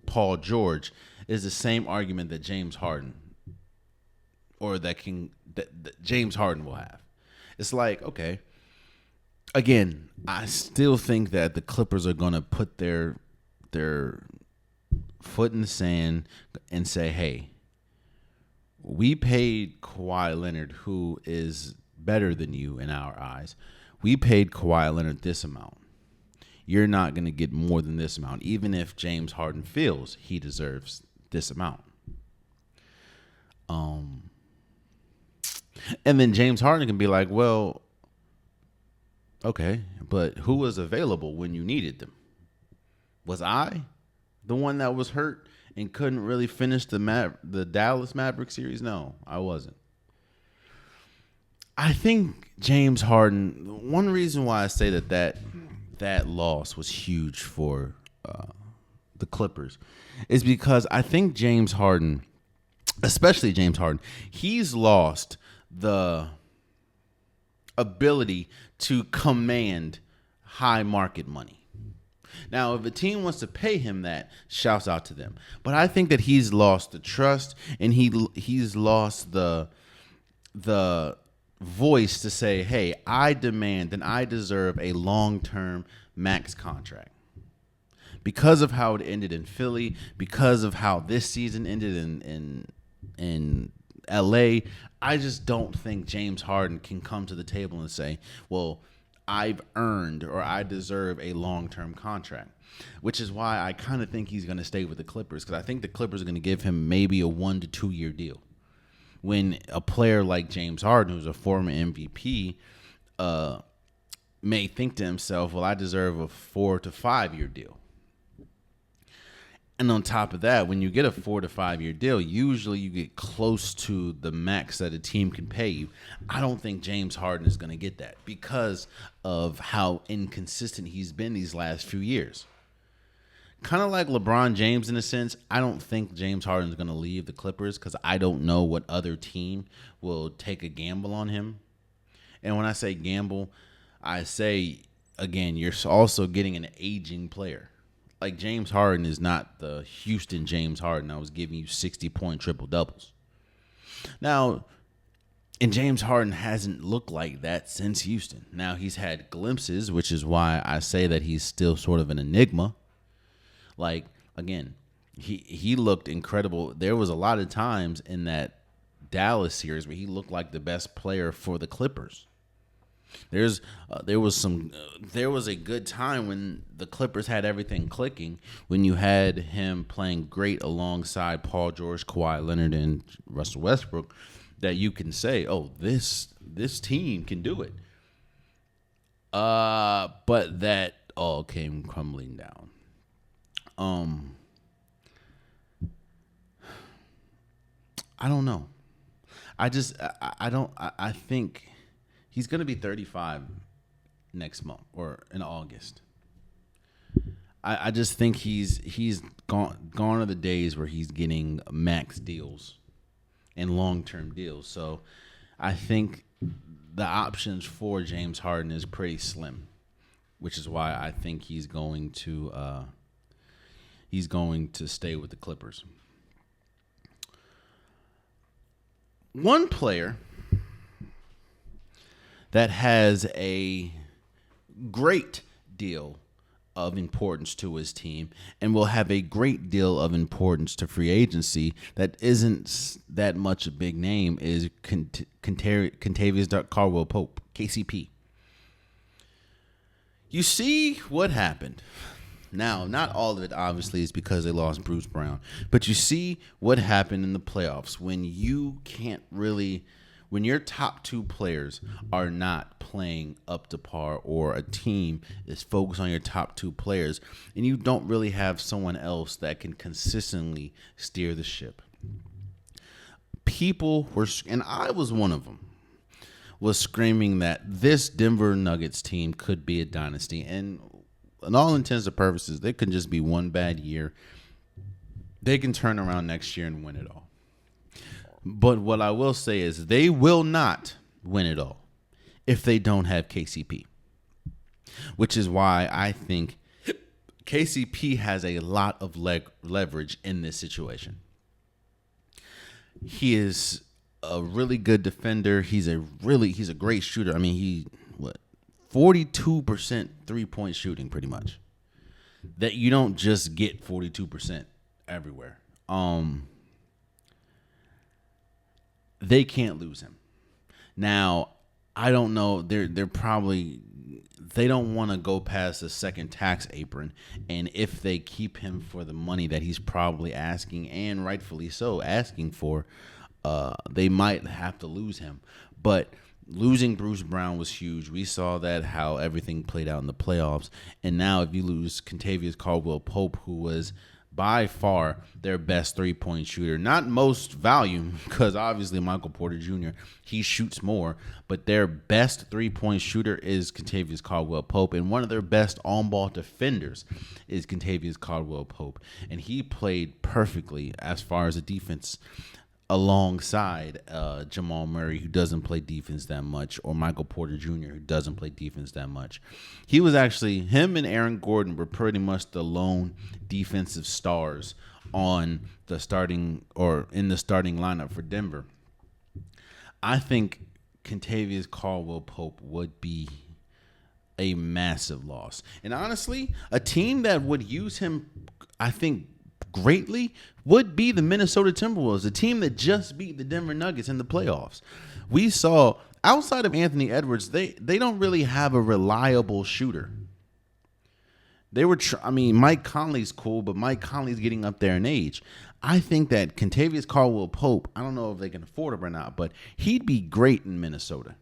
Paul George is the same argument that James Harden that James Harden will have. It's like, okay, again, I still think that the Clippers are going to put their foot in the sand and say, hey, we paid Kawhi Leonard, who is better than you in our eyes. We paid Kawhi Leonard this amount. You're not going to get more than this amount, even if James Harden feels he deserves this amount. And then James Harden can be like, well, okay, but who was available when you needed them? Was I the one that was hurt and couldn't really finish the Dallas Maverick series? No, I wasn't. I think James Harden, one reason why I say that loss was huge for the Clippers is because I think James Harden, especially James Harden, he's lost the ability to command high market money. Now, if a team wants to pay him that, shouts out to them. But I think that he's lost the trust and he's lost the voice to say, hey, I demand and I deserve a long-term max contract. Because of how it ended in Philly, because of how this season ended in LA, I just don't think James Harden can come to the table and say, well, I've earned or I deserve a long-term contract, which is why I kind of think he's going to stay with the Clippers, because I think the Clippers are going to give him maybe a 1 to 2 year deal. When a player like James Harden, who's a former MVP, may think to himself, well, I deserve a 4 to 5 year deal. And on top of that, when you get a 4 to 5 year deal, usually you get close to the max that a team can pay you. I don't think James Harden is going to get that because of how inconsistent he's been these last few years. Kind of like LeBron James in a sense, I don't think James Harden is going to leave the Clippers because I don't know what other team will take a gamble on him. And when I say gamble, I say, again, you're also getting an aging player. Like James Harden is not the Houston James Harden I was giving you 60-point triple-doubles. Now, and James Harden hasn't looked like that since Houston. Now, he's had glimpses, which is why I say that he's still sort of an enigma. Like, again, he looked incredible. There was a lot of times in that Dallas series where he looked like the best player for the Clippers. There was a good time when the Clippers had everything clicking, when you had him playing great alongside Paul George, Kawhi Leonard, and Russell Westbrook, that you can say, oh, this team can do it. But that all came crumbling down. I don't know. I think he's going to be 35 next month or in August. I just think he's gone are the days where he's getting max deals and long-term deals. So I think the options for James Harden is pretty slim, which is why I think he's going to stay with the Clippers. One player that has a great deal of importance to his team and will have a great deal of importance to free agency that isn't that much a big name is Kentavious Caldwell-Pope, KCP. You see what happened. Now, not all of it, obviously, is because they lost Bruce Brown. But you see what happened in the playoffs when your top two players are not playing up to par, or a team is focused on your top two players, and you don't really have someone else that can consistently steer the ship. People were, and I was one of them, was screaming that this Denver Nuggets team could be a dynasty. And in all intents and purposes, they could just be one bad year. They can turn around next year and win it all. But what I will say is they will not win it all if they don't have KCP, which is why I think KCP has a lot of leverage in this situation. He is a really good defender. He's a great shooter. I mean, 42% three-point shooting, pretty much. That you don't just get 42% everywhere. They can't lose him. Now, I don't know. They don't want to go past the second tax apron, and if they keep him for the money that he's probably asking, and rightfully so, asking for, they might have to lose him. But losing Bruce Brown was huge. We saw that, how everything played out in the playoffs. And now if you lose Kentavious Caldwell-Pope, who was by far their best three-point shooter. Not most volume, because obviously Michael Porter Jr., he shoots more, but their best three-point shooter is Kentavious Caldwell-Pope, and one of their best on-ball defenders is Kentavious Caldwell-Pope, and he played perfectly as far as the defense alongside Jamal Murray, who doesn't play defense that much, or Michael Porter Jr., who doesn't play defense that much. He was actually, him and Aaron Gordon were pretty much the lone defensive stars on the starting, or in the starting lineup for Denver. I think Kentavious Caldwell-Pope would be a massive loss. And honestly, a team that would use him, I think, greatly would be the Minnesota Timberwolves, a team that just beat the Denver Nuggets in the playoffs. We saw, outside of Anthony Edwards, they don't really have a reliable shooter. They were, Mike Conley's cool, but Mike Conley's getting up there in age. I think that Kentavious Caldwell-Pope, I don't know if they can afford him or not, but he'd be great in Minnesota.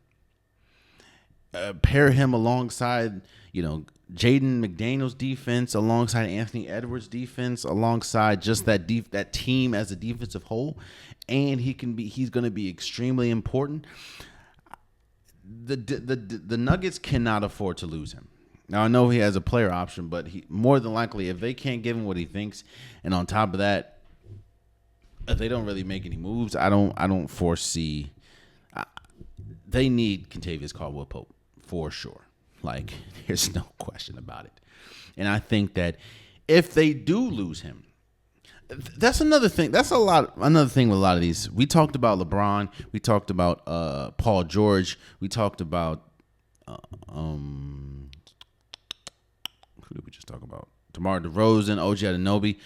Pair him alongside, Jaden McDaniels defense, alongside Anthony Edwards defense, alongside just that team as a defensive whole, and he's going to be extremely important. The Nuggets cannot afford to lose him. Now I know he has a player option, but he more than likely, if they can't give him what he thinks, and on top of that, if they don't really make any moves, I don't foresee. They need Kentavious Caldwell-Pope for sure. Like, there's no question about it. And I think that if they do lose him, that's another thing. Another thing with a lot of these. We talked about LeBron. We talked about Paul George. We talked about who did we just talk about? DeMar DeRozan, OG Anunoby.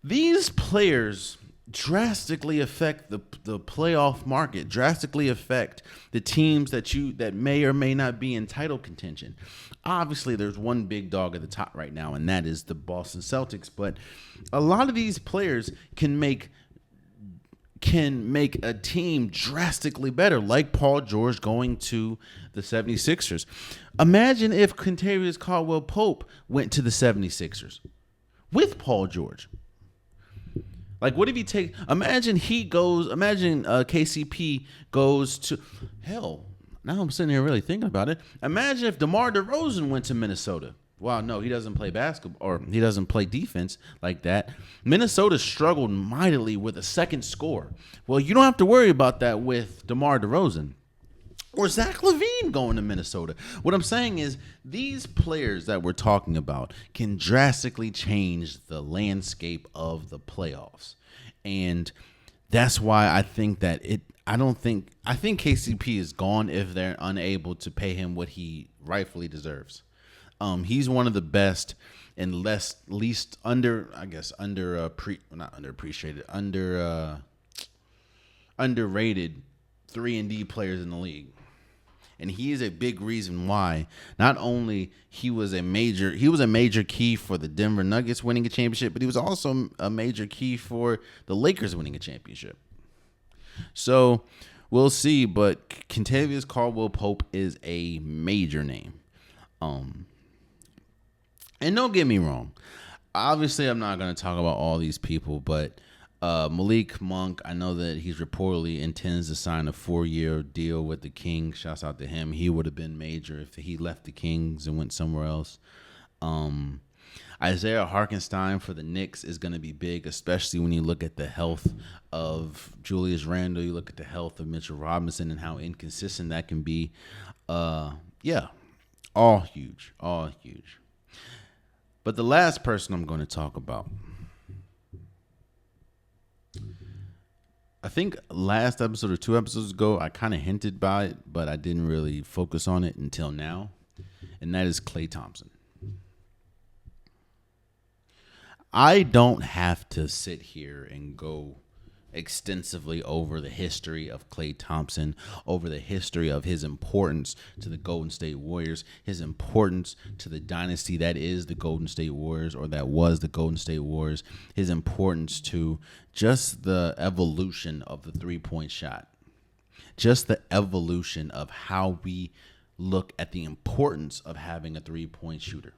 These players drastically affect the playoff market, drastically affect the teams that may or may not be in title contention. Obviously, there's one big dog at the top right now, and that is the Boston Celtics. But a lot of these players can make a team drastically better, like Paul George going to the 76ers. Imagine if Kentavious Caldwell-Pope went to the 76ers with Paul George. Like, what if imagine KCP goes to, hell, now I'm sitting here really thinking about it. Imagine if DeMar DeRozan went to Minnesota. Wow, no, he doesn't play basketball, or he doesn't play defense like that. Minnesota struggled mightily with a second score. Well, you don't have to worry about that with DeMar DeRozan. Or Zach LaVine going to Minnesota. What I'm saying is these players that we're talking about can drastically change the landscape of the playoffs. And that's why I think that I think KCP is gone if they're unable to pay him what he rightfully deserves. He's one of the best and least underrated 3-and-D players in the league. And he is a big reason why not only he was a major key for the Denver Nuggets winning a championship, but he was also a major key for the Lakers winning a championship. So we'll see, but Kentavious Caldwell-Pope is a major name. And don't get me wrong. Obviously, I'm not going to talk about all these people, but Malik Monk, I know that he's reportedly intends to sign a 4-year deal with the Kings. Shouts out to him. He would have been major if he left the Kings and went somewhere else. Isaiah Hartenstein for the Knicks is going to be big, especially when you look at the health of Julius Randle. You look at the health of Mitchell Robinson and how inconsistent that can be. All huge. But the last person I'm going to talk about, I think last episode or 2 episodes ago, I kind of hinted by it, but I didn't really focus on it until now, and that is Klay Thompson. I don't have to sit here and go extensively over the history of Klay Thompson, over the history of his importance to the Golden State Warriors, his importance to the dynasty that is the Golden State Warriors, or that was the Golden State Warriors, his importance to just the evolution of the three-point shot, just the evolution of how we look at the importance of having a three-point shooter.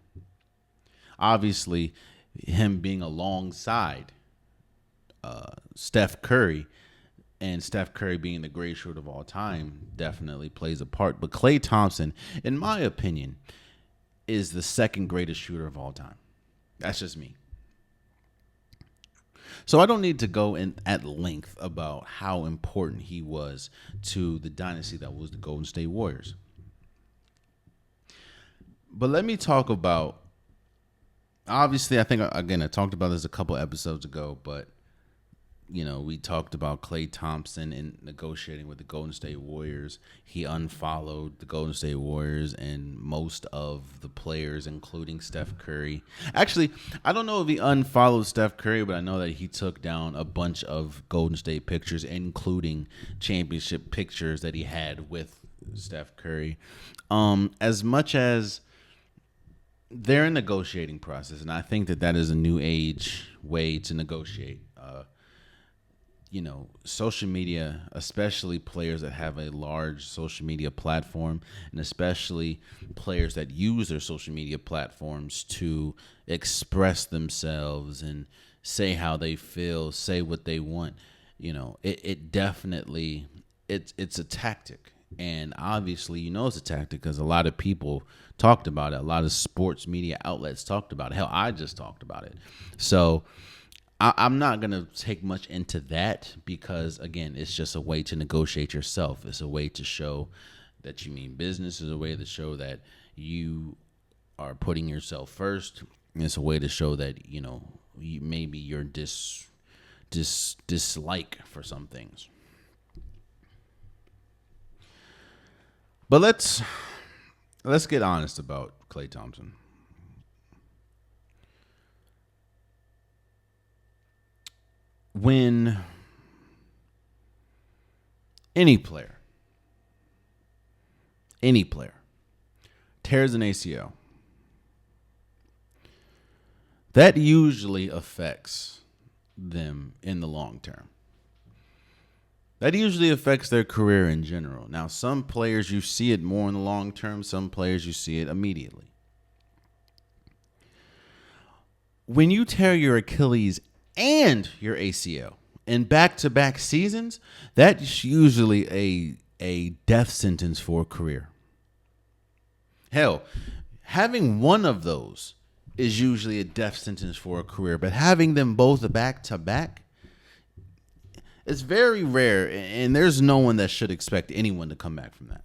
Obviously, him being alongside Steph Curry, and Steph Curry being the greatest shooter of all time definitely plays a part. But Klay Thompson, in my opinion, is the second greatest shooter of all time. That's just me. So I don't need to go in at length about how important he was to the dynasty that was the Golden State Warriors. But let me talk about, obviously, I think, again, I talked about this a couple episodes ago, but we talked about Klay Thompson in negotiating with the Golden State Warriors. He unfollowed the Golden State Warriors and most of the players, including Steph Curry. Actually, I don't know if he unfollowed Steph Curry, but I know that he took down a bunch of Golden State pictures, including championship pictures that he had with Steph Curry. As much as they're in negotiating process, and I think that is a new age way to negotiate. Social media, especially players that have a large social media platform, and especially players that use their social media platforms to express themselves and say how they feel, say what they want. It definitely, it's a tactic. And obviously, it's a tactic because a lot of people talked about it. A lot of sports media outlets talked about it. Hell, I just talked about it. So I'm not going to take much into that because, again, it's just a way to negotiate yourself. It's a way to show that you mean business. It's a way to show that you are putting yourself first. It's a way to show that, maybe your dislike for some things. But let's get honest about Klay Thompson. When any player tears an ACL, that usually affects them in the long term. That usually affects their career in general. Now, some players, you see it more in the long term. Some players, you see it immediately. When you tear your Achilles and your ACL in back-to-back seasons, that's usually a death sentence for a career. Hell, having one of those is usually a death sentence for a career, but having them both back-to-back, it's very rare, and there's no one that should expect anyone to come back from that.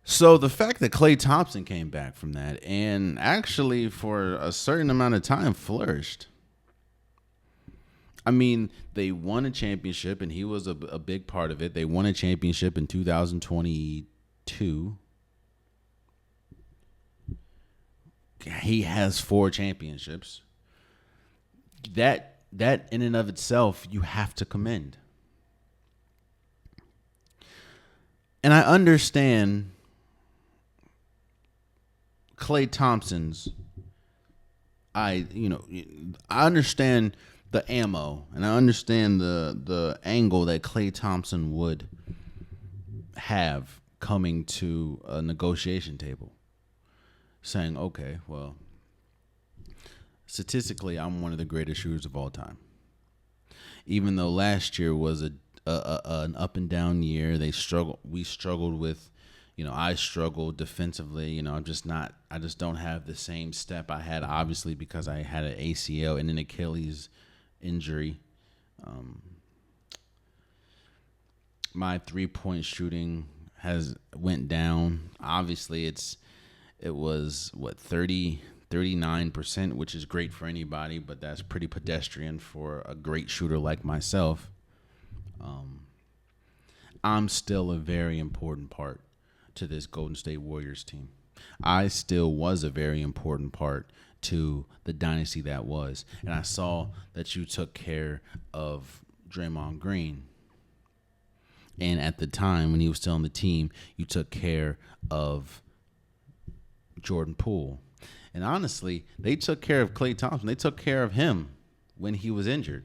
So the fact that Klay Thompson came back from that and actually for a certain amount of time flourished. I mean, they won a championship, and he was a big part of it. They won a championship in 2022. He has 4 championships. That in and of itself, you have to commend. And I understand Klay Thompson's, I understand the ammo, and I understand the angle that Klay Thompson would have coming to a negotiation table, saying, okay, well, statistically, I'm one of the greatest shooters of all time. Even though last year was an up and down year, we struggled with. I struggled defensively. I just don't have the same step I had, obviously, because I had an ACL and an Achilles injury. My 3-point shooting went down. Obviously, it was 39%, which is great for anybody, but that's pretty pedestrian for a great shooter like myself. I'm still a very important part to this Golden State Warriors team. I still was a very important part to the dynasty that was. And I saw that you took care of Draymond Green. And at the time, when he was still on the team, you took care of Jordan Poole. And honestly, they took care of Klay Thompson. They took care of him when he was injured.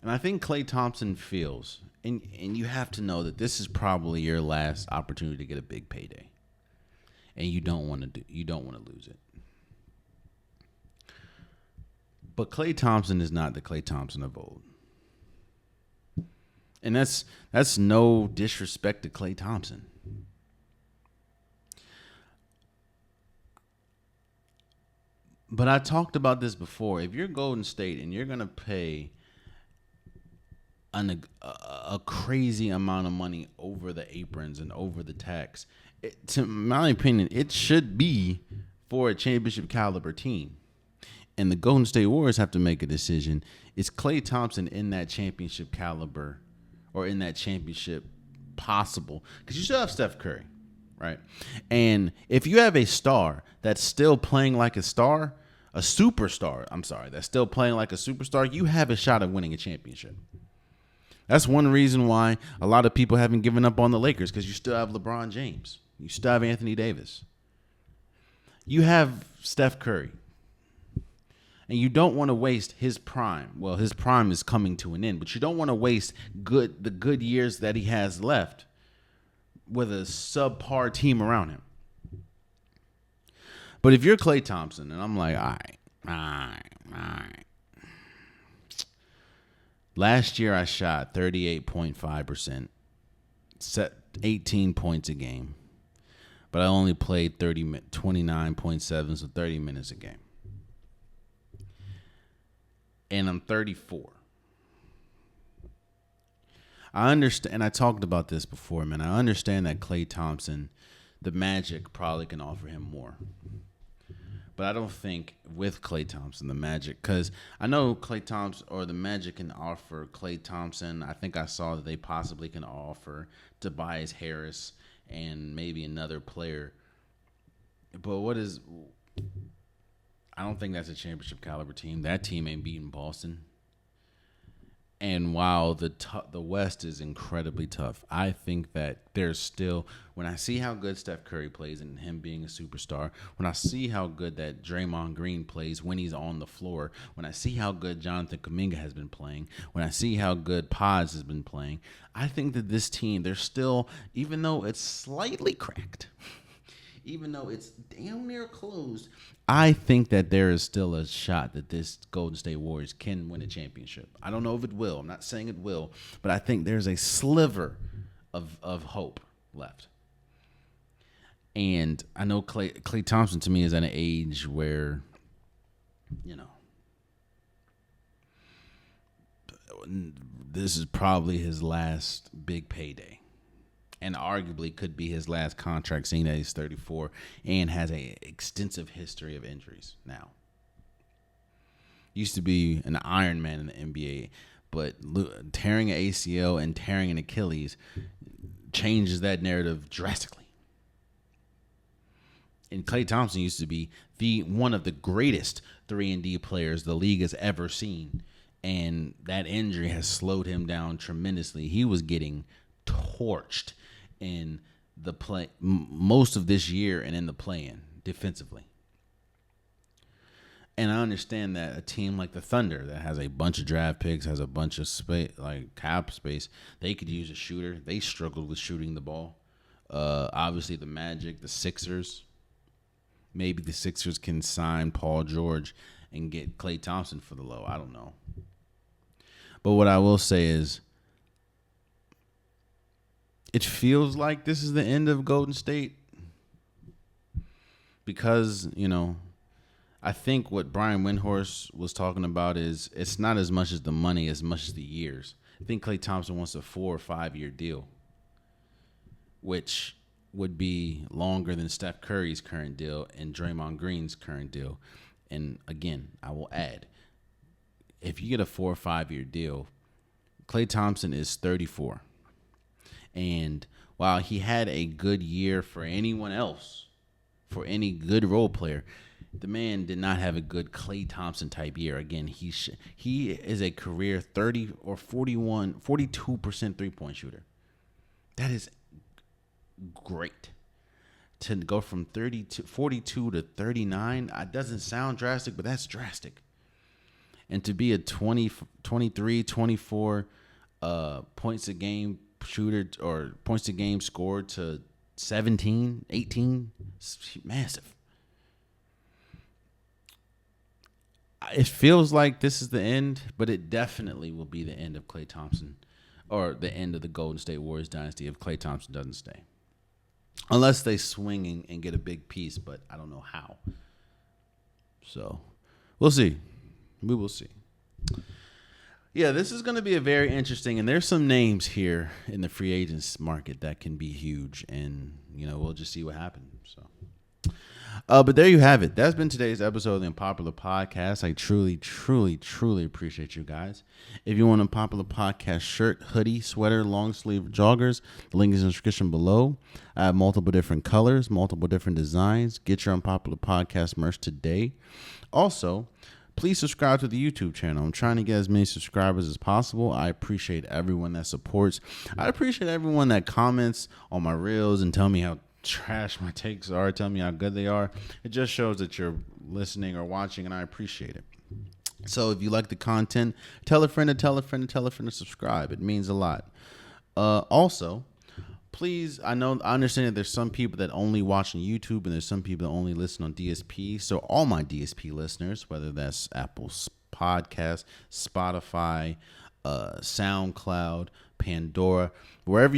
And I think Klay Thompson feels, and you have to know that this is probably your last opportunity to get a big payday. and you don't want to lose it. But Klay Thompson is not the Klay Thompson of old. And that's no disrespect to Klay Thompson. But I talked about this before. If you're Golden State and you're going to pay a crazy amount of money over the aprons and over the tax, to my opinion, it should be for a championship caliber team. And the Golden State Warriors have to make a decision. Is Klay Thompson in that championship caliber or in that championship possible? Because you still have Steph Curry, right? And if you have a star that's still playing like a star, that's still playing like a superstar, you have a shot of winning a championship. That's one reason why a lot of people haven't given up on the Lakers, because you still have LeBron James. You still have Anthony Davis. You have Steph Curry. And you don't want to waste his prime. Well, his prime is coming to an end, but you don't want to waste the good years that he has left with a subpar team around him. But if you're Klay Thompson, and I'm like, all right. Last year I shot 38.5%, set 18 points a game, but I only played 29.7, so 30 minutes a game. And I'm 34. I understand, and I talked about this before, man. I understand that Klay Thompson, the Magic probably can offer him more. But I don't think with Klay Thompson, the Magic, because I know Klay Thompson or the Magic can offer Klay Thompson. I think I saw that they possibly can offer Tobias Harris and maybe another player. But I don't think that's a championship caliber team. That team ain't beating Boston. And while the West is incredibly tough, I think that there's still, when I see how good Steph Curry plays and him being a superstar, when I see how good that Draymond Green plays when he's on the floor, when I see how good Jonathan Kuminga has been playing, when I see how good Pods has been playing, I think that this team, they're still, even though it's slightly cracked, even though it's damn near closed, I think that there is still a shot that this Golden State Warriors can win a championship. I don't know if it will. I'm not saying it will, but I think there's a sliver of hope left. And I know Klay Thompson to me is at an age where, this is probably his last big payday. And arguably could be his last contract, seeing that he's 34 and has an extensive history of injuries now. Used to be an Iron Man in the NBA, but tearing an ACL and tearing an Achilles changes that narrative drastically. And Klay Thompson used to be one of the greatest 3-and-D players the league has ever seen. And that injury has slowed him down tremendously. He was getting torched in the play most of this year and in the play-in defensively. And I understand that a team like the Thunder that has a bunch of draft picks, has a bunch of space, like cap space, they could use a shooter. They struggled with shooting the ball. Obviously the Magic, the Sixers. Maybe the Sixers can sign Paul George and get Klay Thompson for the low. I don't know. But what I will say is, it feels like this is the end of Golden State because, I think what Brian Windhorst was talking about is it's not as much as the money as much as the years. I think Klay Thompson wants a 4 or 5 year deal, which would be longer than Steph Curry's current deal and Draymond Green's current deal. And again, I will add, if you get a 4 or 5 year deal, Klay Thompson is 34. And while he had a good year for anyone else, for any good role player, the man did not have a good Klay Thompson type year. Again, he is a career 30 or 42% 3-point shooter. That is great. To go from 42 to 39, it doesn't sound drastic, but that's drastic. And to be a 23, 24 points a game shooter or points a game scored to 17, 18. It's massive. It feels like this is the end, but it definitely will be the end of Klay Thompson, or the end of the Golden State Warriors dynasty if Klay Thompson doesn't stay. Unless they swing and get a big piece, but I don't know how. So we'll see. We will see. Yeah, this is going to be a very interesting, and there's some names here in the free agents market that can be huge, and we'll just see what happens. So, but there you have it. That's been today's episode of the Unpopular Podcast. I truly, truly, truly appreciate you guys. If you want an Unpopular Podcast shirt, hoodie, sweater, long sleeve joggers, the link is in the description below. I have multiple different colors, multiple different designs. Get your Unpopular Podcast merch today. Also, please subscribe to the YouTube channel. I'm trying to get as many subscribers as possible. I appreciate everyone that supports. I appreciate everyone that comments on my reels and tell me how trash my takes are, tell me how good they are. It just shows that you're listening or watching, and I appreciate it. So if you like the content, tell a friend to tell a friend to tell a friend to subscribe. It means a lot. Also, please, I understand that there's some people that only watch on YouTube and there's some people that only listen on DSP. So all my DSP listeners, whether that's Apple Podcast, Spotify, SoundCloud, Pandora, wherever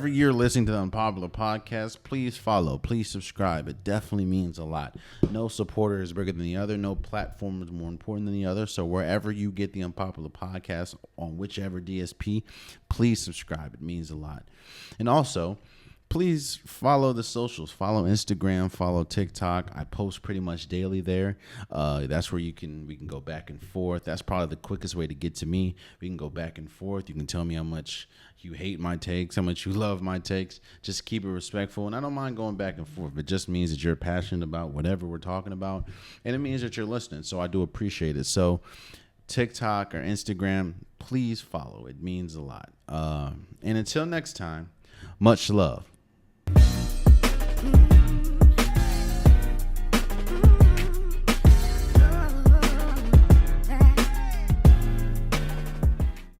you're listening to the Unpopular Podcast, please follow, please subscribe. It definitely means a lot. No supporter is bigger than the other. No platform is more important than the other. So wherever you get the Unpopular Podcast, on whichever DSP, please subscribe. It means a lot. And also, please follow the socials. Follow Instagram, follow TikTok. I post pretty much daily there. That's where we can go back and forth. That's probably the quickest way to get to me. We can go back and forth. You can tell me how much you hate my takes, how much you love my takes. Just keep it respectful. And I don't mind going back and forth. It just means that you're passionate about whatever we're talking about. And it means that you're listening. So I do appreciate it. So TikTok or Instagram, please follow. It means a lot. And until next time, much love.